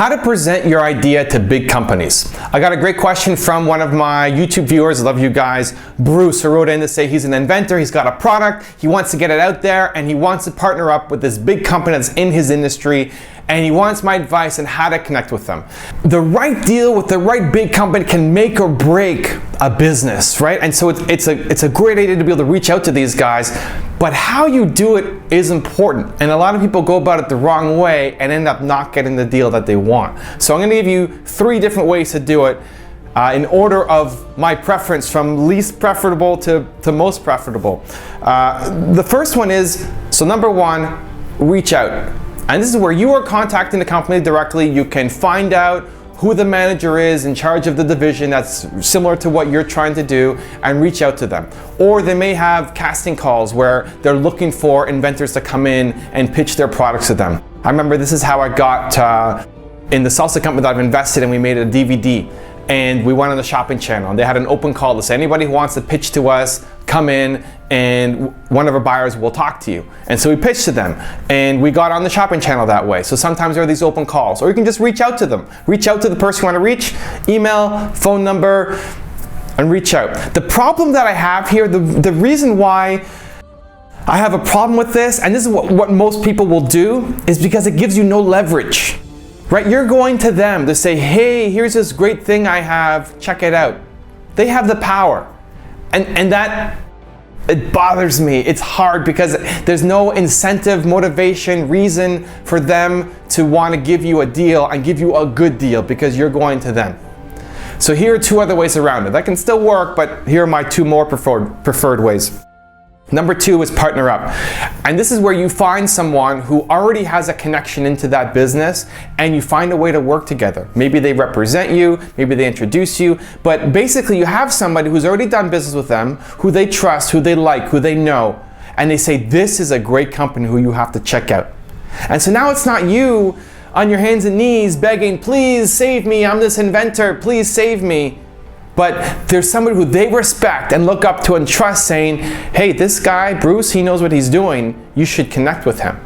How to present your idea to big companies. I got a great question from one of my YouTube viewers. I love you guys. Bruce, who wrote in to say he's an inventor, he's got a product, he wants to get it out there, and he wants to partner up with this big company that's in his industry, and he wants my advice on how to connect with them. The right deal with the right big company can make or break a business, right? And so it's a great idea to be able to reach out to these guys, but how you do it is important. And a lot of people go about it the wrong way and end up not getting the deal that they want. So I'm gonna give you 3 different ways to do it in order of my preference, from least preferable to most preferable. The first one is, so number 1, reach out. And this is where you are contacting the company directly. You can find out who the manager is in charge of the division that's similar to what you're trying to do, and reach out to them. Or they may have casting calls where they're looking for inventors to come in and pitch their products to them. I remember this is how I got in the salsa company that I've invested in. We made a DVD and we went on the shopping channel, and they had an open call to say, anybody who wants to pitch to us, come in and one of our buyers will talk to you. And so we pitched to them and we got on the shopping channel that way. So sometimes there are these open calls, or you can just reach out to them. Reach out to the person you want to reach, email, phone number, and reach out. The problem that I have here, the reason why I have a problem with this, and this is what most people will do, is because it gives you no leverage. Right? You're going to them to say, hey, here's this great thing I have, check it out. They have the power. And that, it bothers me. It's hard because there's no incentive, motivation, reason for them to want to give you a deal and give you a good deal because you're going to them. So here are 2 other ways around it. That can still work, but here are my 2 more preferred ways. Number 2 is partner up. And this is where you find someone who already has a connection into that business and you find a way to work together. Maybe they represent you, maybe they introduce you, but basically you have somebody who's already done business with them, who they trust, who they like, who they know, and they say, this is a great company who you have to check out. And so now it's not you on your hands and knees begging, please save me, I'm this inventor, please save me. But there's somebody who they respect and look up to and trust, saying, hey, this guy, Bruce, he knows what he's doing. You should connect with him.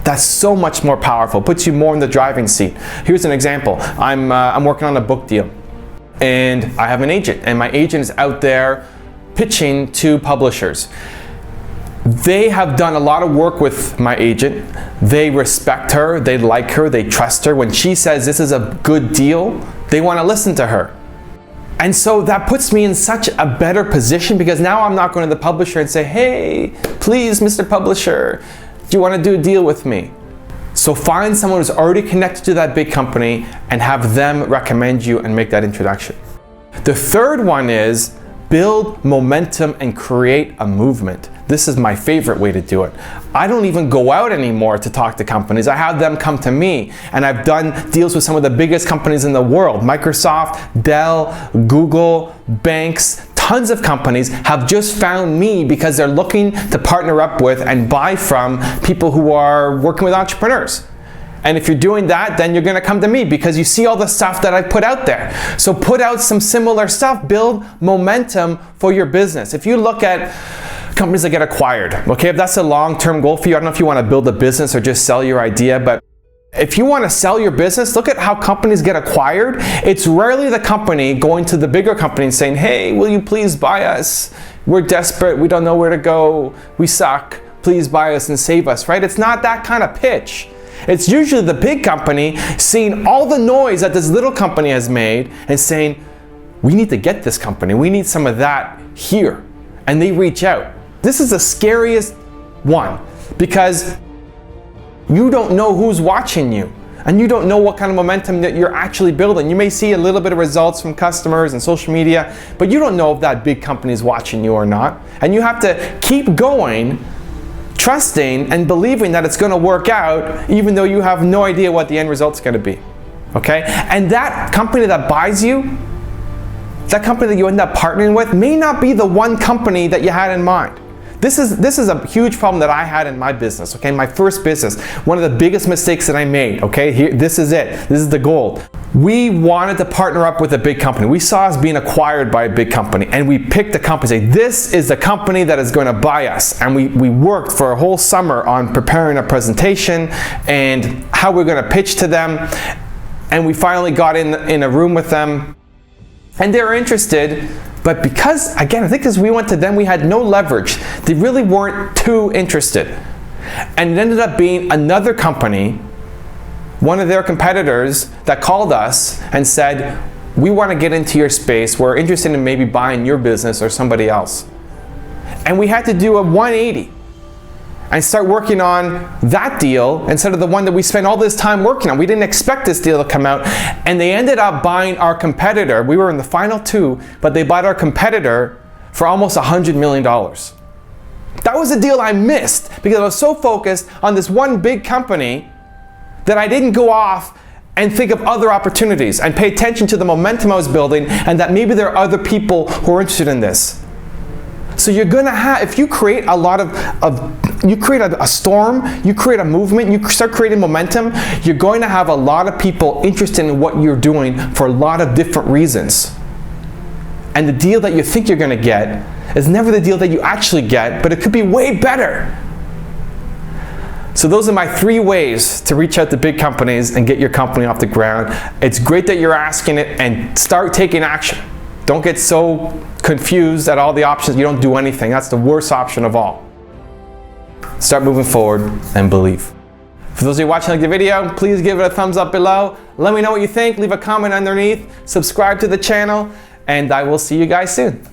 That's so much more powerful, puts you more in the driving seat. Here's an example. I'm working on a book deal, and I have an agent, and my agent is out there pitching to publishers. They have done a lot of work with my agent. They respect her, they like her, they trust her. When she says this is a good deal, they want to listen to her. And so that puts me in such a better position, because now I'm not going to the publisher and say, hey, please, Mr. Publisher, do you want to do a deal with me? So find someone who's already connected to that big company and have them recommend you and make that introduction. The third one is build momentum and create a movement. This is my favorite way to do it. I don't even go out anymore to talk to companies. I have them come to me, and I've done deals with some of the biggest companies in the world. Microsoft, Dell, Google, banks, tons of companies have just found me because they're looking to partner up with and buy from people who are working with entrepreneurs. And if you're doing that, then you're gonna come to me because you see all the stuff that I put out there. So put out some similar stuff, build momentum for your business. If you look at companies that get acquired, okay, if that's a long-term goal for you, I don't know if you want to build a business or just sell your idea, but if you want to sell your business, look at how companies get acquired. It's rarely the company going to the bigger company and saying, hey, will you please buy us? We're desperate, we don't know where to go, we suck, please buy us and save us, right? It's not that kind of pitch. It's usually the big company seeing all the noise that this little company has made and saying, we need to get this company, we need some of that here. And they reach out. This is the scariest one, because you don't know who's watching you, and you don't know what kind of momentum that you're actually building. You may see a little bit of results from customers and social media, but you don't know if that big company is watching you or not. And you have to keep going, trusting and believing that it's going to work out, even though you have no idea what the end result's going to be. Okay? And that company that buys you, that company that you end up partnering with, may not be the one company that you had in mind. This is a huge problem that I had in my business, okay? My first business, one of the biggest mistakes that I made, okay? Here, this is it. This is the gold. We wanted to partner up with a big company. We saw us being acquired by a big company, and we picked a company, say, this is the company that is going to buy us. And we worked for a whole summer on preparing a presentation and how we're going to pitch to them. And we finally got in a room with them, and they were interested, but because, again, I think because we went to them, we had no leverage. They really weren't too interested. And it ended up being another company, one of their competitors, that called us and said, we want to get into your space. We're interested in maybe buying your business or somebody else. And we had to do a 180 and start working on that deal instead of the one that we spent all this time working on. We didn't expect this deal to come out, and they ended up buying our competitor. We were in the final two, but they bought our competitor for almost $100 million. That was a deal I missed because I was so focused on this one big company that I didn't go off and think of other opportunities and pay attention to the momentum I was building, and that maybe there are other people who are interested in this. So you're gonna have, if you create a lot you create a storm, you create a movement, you start creating momentum, you're going to have a lot of people interested in what you're doing for a lot of different reasons. And the deal that you think you're gonna get is never the deal that you actually get, but it could be way better. So those are my 3 ways to reach out to big companies and get your company off the ground. It's great that you're asking it, and start taking action. Don't get so confused at all the options you don't do anything. That's the worst option of all. Start moving forward and believe. For those of you watching the video, please give it a thumbs up below. Let me know what you think. Leave a comment underneath. Subscribe to the channel, and I will see you guys soon.